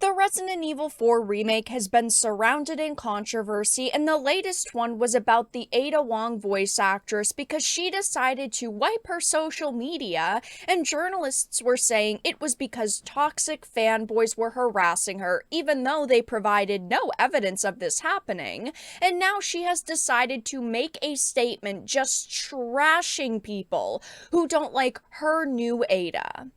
The Resident Evil 4 remake has been surrounded in controversy, and the latest one was about the Wong voice actress because she decided to wipe her social media, and journalists were saying it was because toxic fanboys were harassing her, even though they provided no evidence of this happening. And now she has decided to make a statement just trashing people who don't like her new Ada.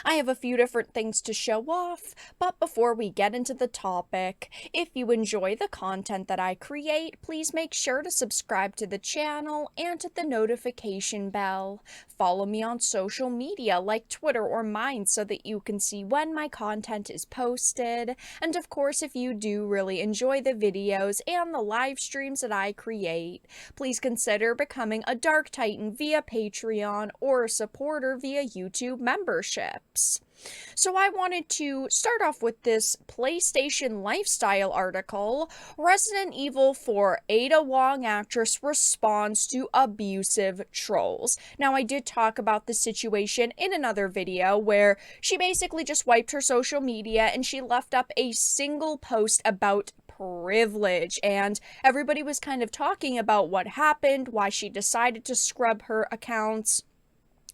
I have a few different things to show off, but before we get into the topic, if you enjoy the content that I create, please make sure to subscribe to the channel and hit the notification bell. Follow me on social media like Twitter or mine so that you can see when my content is posted. And of course, if you do really enjoy the videos and the live streams that I create, please consider becoming a Dark Titan via Patreon or a supporter via YouTube membership. So I wanted to start off with this PlayStation Lifestyle article. Resident Evil 4 Ada Wong actress responds to abusive trolls. Now, I did talk about the situation in another video where she basically just wiped her social media and she left up a single post about privilege, and everybody was kind of talking about what happened, why she decided to scrub her accounts.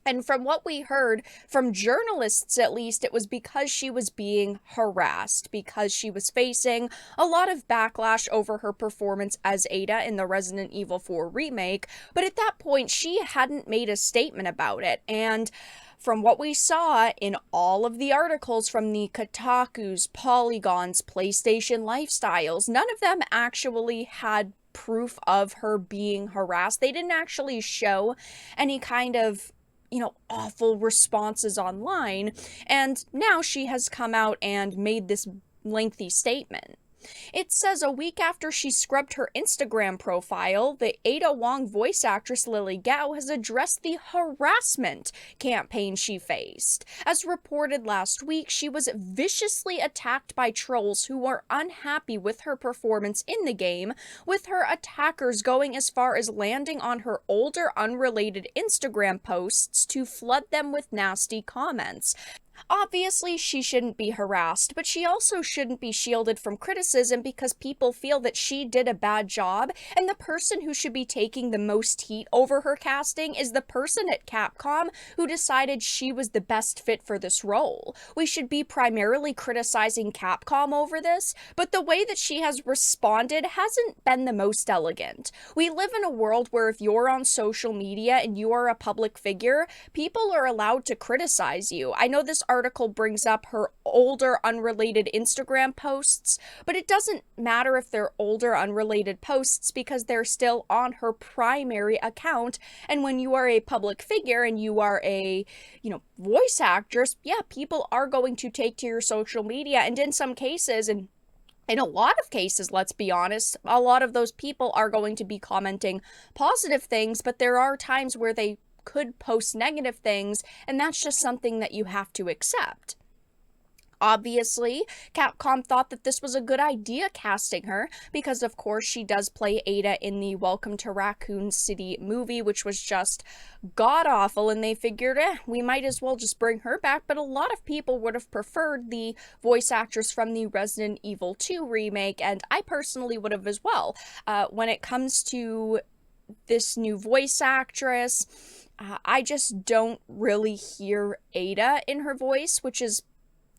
And from what we heard from journalists, at least, it was because she was being harassed, because she was facing a lot of backlash over her performance as Ada in the Resident Evil 4 remake. But at that point, she hadn't made a statement about it. And from what we saw in all of the articles from the Kotakus, Polygons, PlayStation Lifestyles, none of them actually had proof of her being harassed. They didn't actually show any kind of awful responses online, and now she has come out and made this lengthy statement. It says a week after she scrubbed her Instagram profile, the Ada Wong voice actress Lily Gao has addressed the harassment campaign she faced. As reported last week, she was viciously attacked by trolls who were unhappy with her performance in the game, with her attackers going as far as landing on her older unrelated Instagram posts to flood them with nasty comments. Obviously, she shouldn't be harassed, but she also shouldn't be shielded from criticism because people feel that she did a bad job, and the person who should be taking the most heat over her casting is the person at Capcom who decided she was the best fit for this role. We should be primarily criticizing Capcom over this, but the way that she has responded hasn't been the most elegant. We live in a world where if you're on social media and you are a public figure, people are allowed to criticize you. I know this article brings up her older unrelated Instagram posts, but it doesn't matter if they're older unrelated posts because they're still on her primary account. And when you are a public figure and you are a, voice actress, yeah, people are going to take to your social media, and in some cases, and in a lot of cases, let's be honest, a lot of those people are going to be commenting positive things, but there are times where they could post negative things, and that's just something that you have to accept. Obviously, Capcom thought that this was a good idea casting her, because of course she does play Ada in the Welcome to Raccoon City movie, which was just god-awful, and they figured, we might as well just bring her back, but a lot of people would have preferred the voice actress from the Resident Evil 2 remake, and I personally would have as well. When it comes to this new voice actress, I just don't really hear Ada in her voice, which is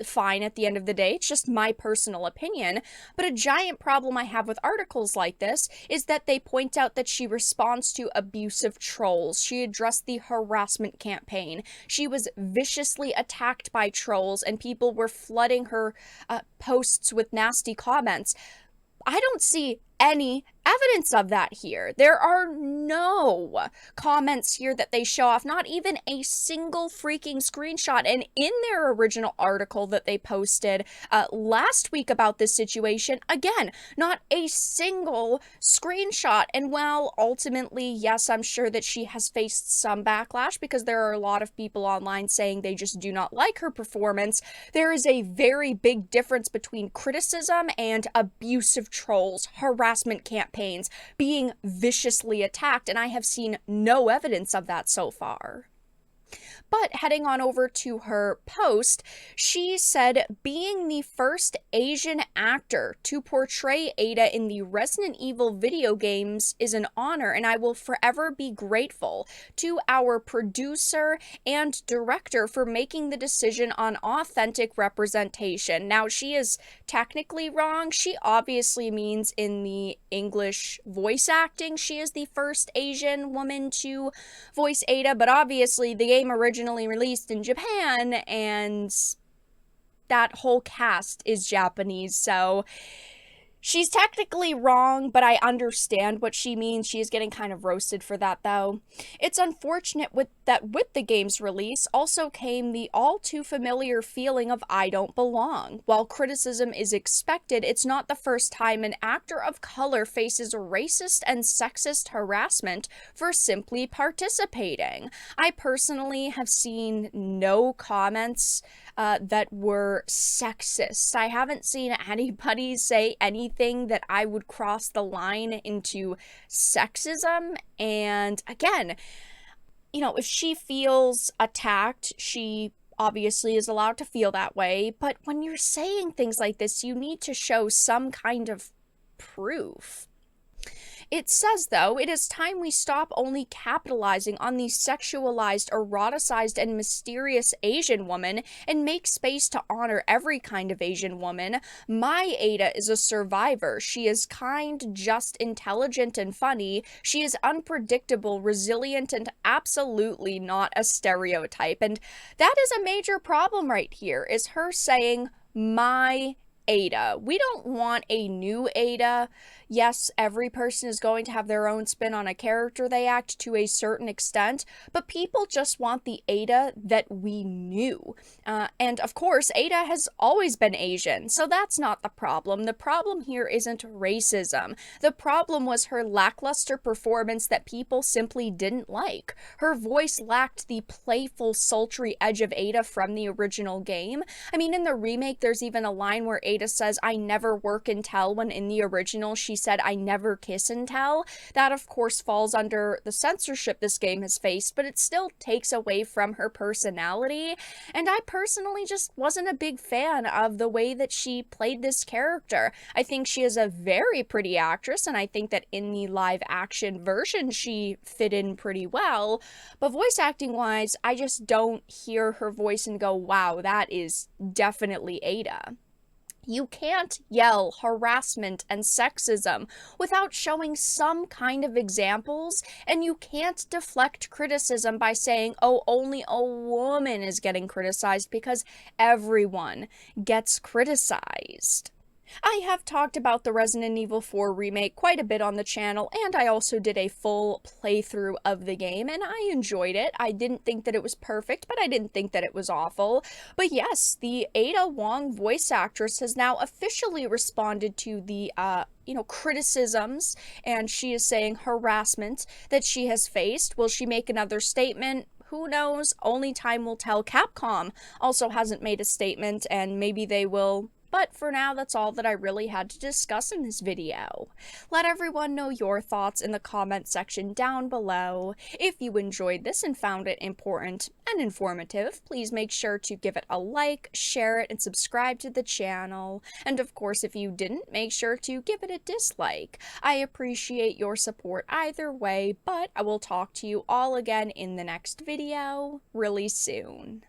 fine at the end of the day. It's just my personal opinion. But a giant problem I have with articles like this is that they point out that she responds to abusive trolls. She addressed the harassment campaign. She was viciously attacked by trolls, and people were flooding her posts with nasty comments. I don't see any evidence of that here. There are no comments here that they show off, not even a single freaking screenshot. And in their original article that they posted last week about this situation, again, not a single screenshot. And while ultimately, yes, I'm sure that she has faced some backlash because there are a lot of people online saying they just do not like her performance, there is a very big difference between criticism and abusive trolls, harassment campaigns, being viciously attacked, and I have seen no evidence of that so far. But heading on over to her post, she said, being the first Asian actor to portray Ada in the Resident Evil video games is an honor, and I will forever be grateful to our producer and director for making the decision on authentic representation. Now, she is technically wrong. She obviously means in the English voice acting, she is the first Asian woman to voice Ada, but obviously the game originally released in Japan, and that whole cast is Japanese, so she's technically wrong, but I understand what she means. She is getting kind of roasted for that, though. It's unfortunate that with the game's release also came the all too familiar feeling of I don't belong. While criticism is expected, it's not the first time an actor of color faces racist and sexist harassment for simply participating. I personally have seen no comments that were sexist. I haven't seen anybody say anything that I would cross the line into sexism. And again, if she feels attacked, she obviously is allowed to feel that way. But when you're saying things like this, you need to show some kind of proof. It says, though, it is time we stop only capitalizing on the sexualized, eroticized, and mysterious Asian woman and make space to honor every kind of Asian woman. My Ada is a survivor. She is kind, just, intelligent, and funny. She is unpredictable, resilient, and absolutely not a stereotype. And that is a major problem right here, is her saying, my Ada. We don't want a new Ada. Yes, every person is going to have their own spin on a character they act to a certain extent, but people just want the Ada that we knew. And of course, Ada has always been Asian, so that's not the problem. The problem here isn't racism. The problem was her lackluster performance that people simply didn't like. Her voice lacked the playful, sultry edge of Ada from the original game. I mean, in the remake, there's even a line where Ada says, "I never work and tell," when in the original she said, "I never kiss and tell." That, of course, falls under the censorship this game has faced, but it still takes away from her personality. And I personally just wasn't a big fan of the way that she played this character. I think she is a very pretty actress, and I think that in the live action version she fit in pretty well. But voice acting wise, I just don't hear her voice and go, wow, that is definitely Ada. You can't yell harassment and sexism without showing some kind of examples, and you can't deflect criticism by saying, oh, only a woman is getting criticized, because everyone gets criticized. I have talked about the Resident Evil 4 remake quite a bit on the channel, and I also did a full playthrough of the game, and I enjoyed it. I didn't think that it was perfect, but I didn't think that it was awful. But yes, the Ada Wong voice actress has now officially responded to the criticisms, and she is saying harassment that she has faced. Will she make another statement? Who knows? Only time will tell. Capcom also hasn't made a statement, and maybe they will. But for now, that's all that I really had to discuss in this video. Let everyone know your thoughts in the comment section down below. If you enjoyed this and found it important and informative, please make sure to give it a like, share it, and subscribe to the channel. And of course, if you didn't, make sure to give it a dislike. I appreciate your support either way, but I will talk to you all again in the next video really soon.